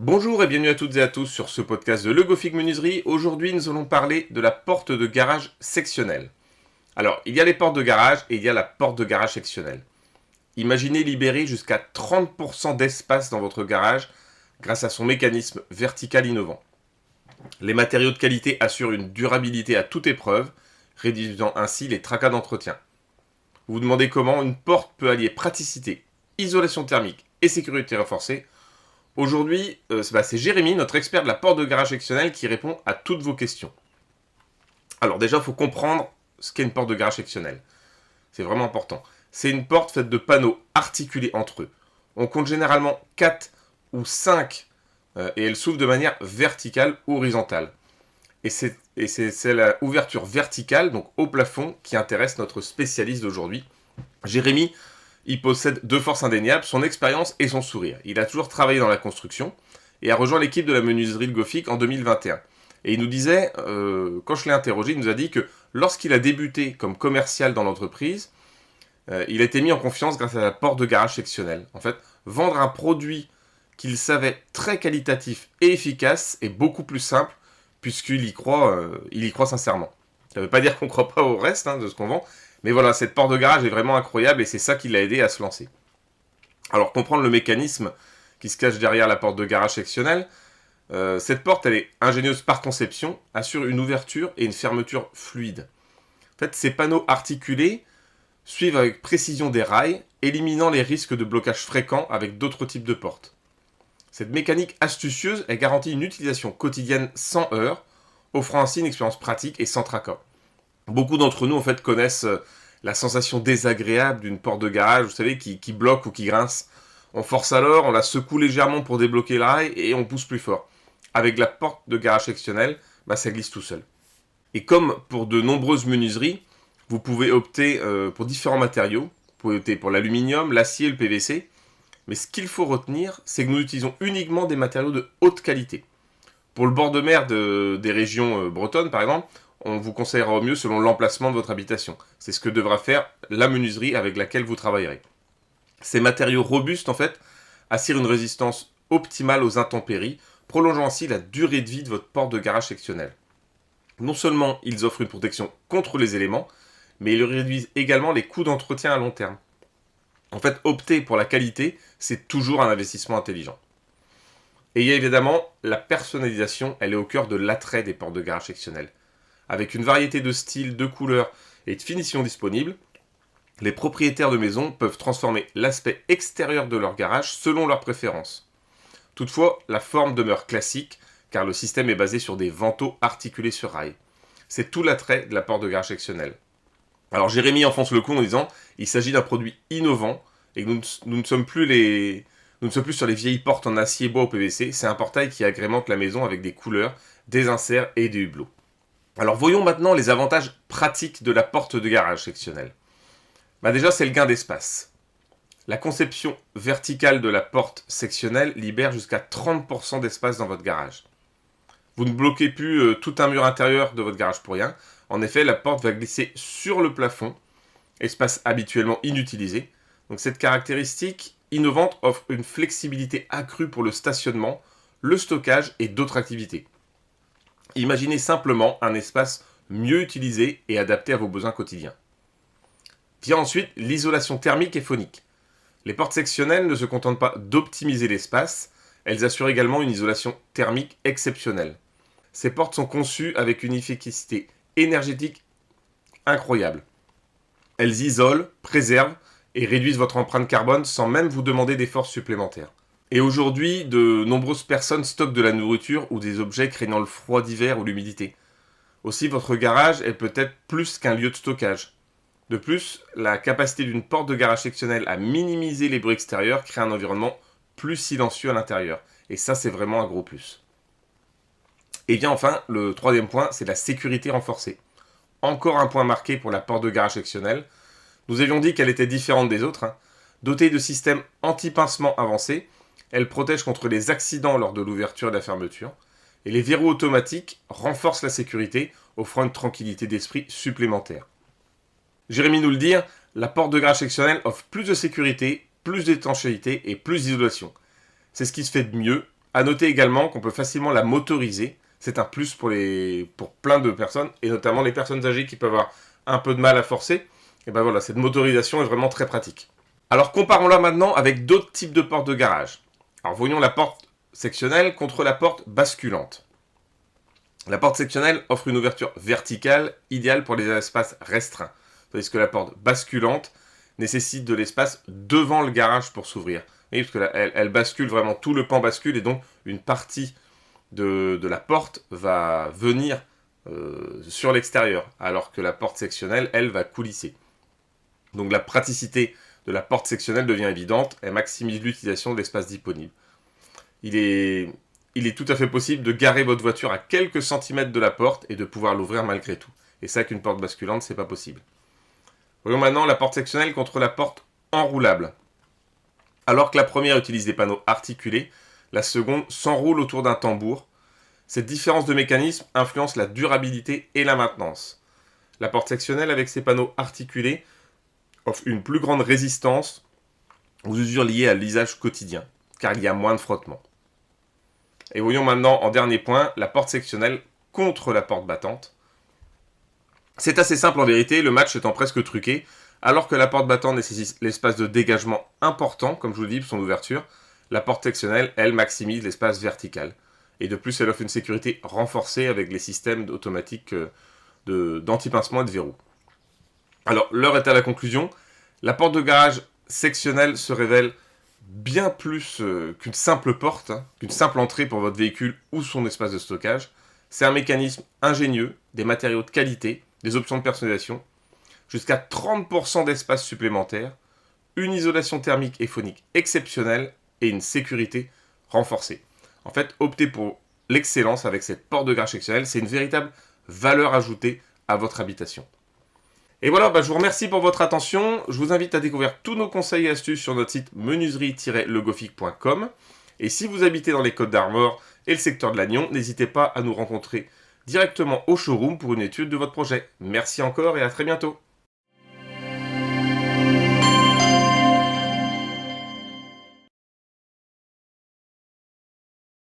Bonjour et bienvenue à toutes et à tous sur ce podcast de Le Gofig Menuiserie. Aujourd'hui, nous allons parler de la porte de garage sectionnelle. Alors, il y a les portes de garage et il y a la porte de garage sectionnelle. Imaginez libérer jusqu'à 30% d'espace dans votre garage grâce à son mécanisme vertical innovant. Les matériaux de qualité assurent une durabilité à toute épreuve, réduisant ainsi les tracas d'entretien. Vous vous demandez comment une porte peut allier praticité, isolation thermique et sécurité renforcée. Aujourd'hui, c'est Jérémy, notre expert de la porte de garage sectionnelle, qui répond à toutes vos questions. Alors déjà, il faut comprendre ce qu'est une porte de garage sectionnelle. C'est vraiment important. C'est une porte faite de panneaux articulés entre eux. On compte généralement 4 ou 5 et elle s'ouvre de manière verticale ou horizontale. Et c'est la ouverture verticale, donc au plafond, qui intéresse notre spécialiste d'aujourd'hui. Jérémy, il possède deux forces indéniables, son expérience et son sourire. Il a toujours travaillé dans la construction et a rejoint l'équipe de la menuiserie Le Gofig en 2021. Et il nous disait, quand je l'ai interrogé, il nous a dit que lorsqu'il a débuté comme commercial dans l'entreprise, il a été mis en confiance grâce à la porte de garage sectionnelle. En fait, vendre un produit qu'il savait très qualitatif et efficace est beaucoup plus simple puisqu'il y croit sincèrement. Ça ne veut pas dire qu'on ne croit pas au reste de ce qu'on vend, mais voilà, cette porte de garage est vraiment incroyable et c'est ça qui l'a aidé à se lancer. Alors, comprendre le mécanisme qui se cache derrière la porte de garage sectionnelle, cette porte, elle est ingénieuse par conception, assure une ouverture et une fermeture fluide. En fait, ces panneaux articulés suivent avec précision des rails, éliminant les risques de blocage fréquents avec d'autres types de portes. Cette mécanique astucieuse, elle garantit une utilisation quotidienne sans heurts, offrant ainsi une expérience pratique et sans tracas. Beaucoup d'entre nous, en fait, connaissent la sensation désagréable d'une porte de garage, vous savez, qui bloque ou qui grince. On force alors, on la secoue légèrement pour débloquer le rail et on pousse plus fort. Avec la porte de garage sectionnelle, ça glisse tout seul. Et comme pour de nombreuses menuiseries, vous pouvez opter pour différents matériaux. Vous pouvez opter pour l'aluminium, l'acier, le PVC. Mais ce qu'il faut retenir, c'est que nous utilisons uniquement des matériaux de haute qualité. Pour le bord de mer des régions bretonnes, par exemple, on vous conseillera au mieux selon l'emplacement de votre habitation. C'est ce que devra faire la menuiserie avec laquelle vous travaillerez. Ces matériaux robustes, en fait, assurent une résistance optimale aux intempéries, prolongeant ainsi la durée de vie de votre porte de garage sectionnelle. Non seulement ils offrent une protection contre les éléments, mais ils réduisent également les coûts d'entretien à long terme. En fait, opter pour la qualité, c'est toujours un investissement intelligent. Et il y a évidemment la personnalisation, elle est au cœur de l'attrait des portes de garage sectionnelles. Avec une variété de styles, de couleurs et de finitions disponibles, les propriétaires de maisons peuvent transformer l'aspect extérieur de leur garage selon leurs préférences. Toutefois, la forme demeure classique car le système est basé sur des vantaux articulés sur rail. C'est tout l'attrait de la porte de garage sectionnelle. Alors Jérémy enfonce le clou en disant il s'agit d'un produit innovant et que nous ne sommes plus sur les vieilles portes en acier, bois ou PVC. C'est un portail qui agrémente la maison avec des couleurs, des inserts et des hublots. Alors voyons maintenant les avantages pratiques de la porte de garage sectionnelle. Déjà, c'est le gain d'espace. La conception verticale de la porte sectionnelle libère jusqu'à 30% d'espace dans votre garage. Vous ne bloquez plus tout un mur intérieur de votre garage pour rien. En effet, la porte va glisser sur le plafond, espace habituellement inutilisé. Donc cette caractéristique innovante offre une flexibilité accrue pour le stationnement, le stockage et d'autres activités. Imaginez simplement un espace mieux utilisé et adapté à vos besoins quotidiens. Vient ensuite l'isolation thermique et phonique. Les portes sectionnelles ne se contentent pas d'optimiser l'espace, elles assurent également une isolation thermique exceptionnelle. Ces portes sont conçues avec une efficacité énergétique incroyable. Elles isolent, préservent et réduisent votre empreinte carbone sans même vous demander d'efforts supplémentaires. Et aujourd'hui, de nombreuses personnes stockent de la nourriture ou des objets craignant le froid d'hiver ou l'humidité. Aussi, votre garage est peut-être plus qu'un lieu de stockage. De plus, la capacité d'une porte de garage sectionnelle à minimiser les bruits extérieurs crée un environnement plus silencieux à l'intérieur. Et ça, c'est vraiment un gros plus. Et bien enfin, le troisième point, c'est la sécurité renforcée. Encore un point marqué pour la porte de garage sectionnelle. Nous avions dit qu'elle était différente des autres. Dotée de systèmes anti-pincement avancés, elle protège contre les accidents lors de l'ouverture et de la fermeture. Et les verrous automatiques renforcent la sécurité, offrant une tranquillité d'esprit supplémentaire. Jérémy nous le dit, la porte de garage sectionnelle offre plus de sécurité, plus d'étanchéité et plus d'isolation. C'est ce qui se fait de mieux À noter également qu'on peut facilement la motoriser. C'est un plus pour plein de personnes, et notamment les personnes âgées qui peuvent avoir un peu de mal à forcer. Et ben voilà, cette motorisation est vraiment très pratique. Alors comparons-la maintenant avec d'autres types de portes de garage. Alors voyons la porte sectionnelle contre la porte basculante. La porte sectionnelle offre une ouverture verticale idéale pour les espaces restreints, tandis que la porte basculante nécessite de l'espace devant le garage pour s'ouvrir. Oui, parce que là, elle bascule vraiment, tout le pan bascule, et donc une partie de la porte va venir sur l'extérieur, alors que la porte sectionnelle, elle, va coulisser. Donc la praticité de la porte sectionnelle devient évidente, elle maximise l'utilisation de l'espace disponible. Il est tout à fait possible de garer votre voiture à quelques centimètres de la porte et de pouvoir l'ouvrir malgré tout. Et ça, qu'une porte basculante, c'est pas possible. Voyons maintenant la porte sectionnelle contre la porte enroulable. Alors que la première utilise des panneaux articulés, la seconde s'enroule autour d'un tambour. Cette différence de mécanisme influence la durabilité et la maintenance. La porte sectionnelle avec ses panneaux articulés offre une plus grande résistance aux usures liées à l'usage quotidien, car il y a moins de frottement. Et voyons maintenant en dernier point la porte sectionnelle contre la porte battante. C'est assez simple en vérité, le match étant presque truqué. Alors que la porte battante nécessite l'espace de dégagement important, comme je vous le dis, pour son ouverture, la porte sectionnelle, elle, maximise l'espace vertical. Et de plus, elle offre une sécurité renforcée avec les systèmes automatiques d'anti-pincement et de verrou. Alors, l'heure est à la conclusion. La porte de garage sectionnelle se révèle bien plus qu'une simple porte, qu'une simple entrée pour votre véhicule ou son espace de stockage. C'est un mécanisme ingénieux, des matériaux de qualité, des options de personnalisation, jusqu'à 30% d'espace supplémentaire, une isolation thermique et phonique exceptionnelle et une sécurité renforcée. En fait, optez pour l'excellence avec cette porte de garage sectionnelle, c'est une véritable valeur ajoutée à votre habitation. Et voilà, je vous remercie pour votre attention. Je vous invite à découvrir tous nos conseils et astuces sur notre site menuiserie-legofic.com. Et si vous habitez dans les Côtes d'Armor et le secteur de Lannion, n'hésitez pas à nous rencontrer directement au showroom pour une étude de votre projet. Merci encore et à très bientôt.